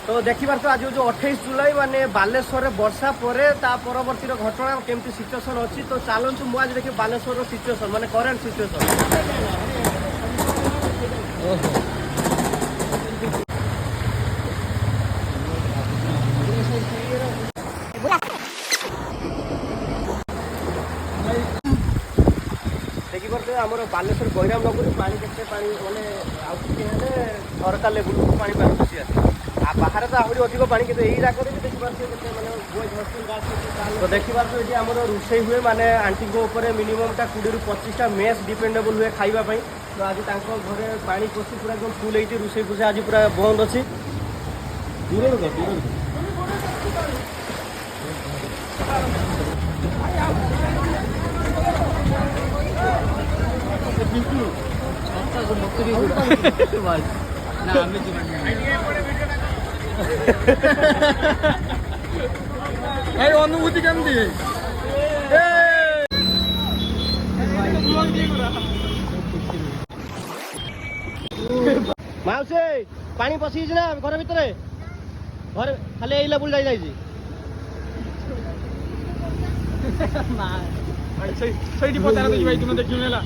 তো দেখিবার তো আজ যে 28 জুলাই মানে বালেশ্বরের বর্ষা পরে তা পরবর্তী ঘটনা কেমতি সিচুয়েসন অছি। তো চালন্তু মু আজ দেখি বালেশ্বর সিচুয়েসন মানে করেন্ট সিচুয়েসন। ଦେଖିପାରୁଥିବେ ଆମର ବାଲେଶ୍ୱର ଗୈରାମନଗରରୁ ପାଣି କେତେ ପାଣି ମାନେ ଆଉ ଟିକେ ହେଲେ ଝରକା ଲେବୁଲକୁ ପାଣି ପଶି ଆସେ। ଆଉ ବାହାରେ ତ ଆହୁରି ଅଧିକ ପାଣି, କିନ୍ତୁ ଏଇ ଜାଗାରେ ବି ଦେଖିପାରୁଥିବେ କେତେ ମାନେ ତ ଦେଖିପାରୁଥିବେ ଏଠି ଆମର ରୋଷେଇ ହୁଏ ମାନେ ଆଣ୍ଟିଙ୍କ ଉପରେ ମିନିମମ୍ଟା 20ରୁ 25ଟା ମେସ୍ ଡିପେଣ୍ଡେବଲ୍ ହୁଏ ଖାଇବା ପାଇଁ। ତ ଆଜି ତାଙ୍କ ଘରେ ପାଣି ପଶି ପୁରା একদম ফুল ହେଇଛି, ରୋଷେଇ ଫୋଷେଇ ଆଜି ପୁରା ବନ୍ଦ ଅଛି। ଦୂରରୁ ଅନୁଭୂତି କେମିତି? ମାଉସୀ ପାଣି ପଶିଯାଇଛି ନା ଘର ଭିତରେ? ଘରେ ଖାଲି ଏଇ ଲେବୁଲ ଯାଇଯାଇଛି। ସେଇଠି ପଚାର ଦେଖି ଭାଇ, ତୁମେ ଦେଖିବୁ ହେଲା।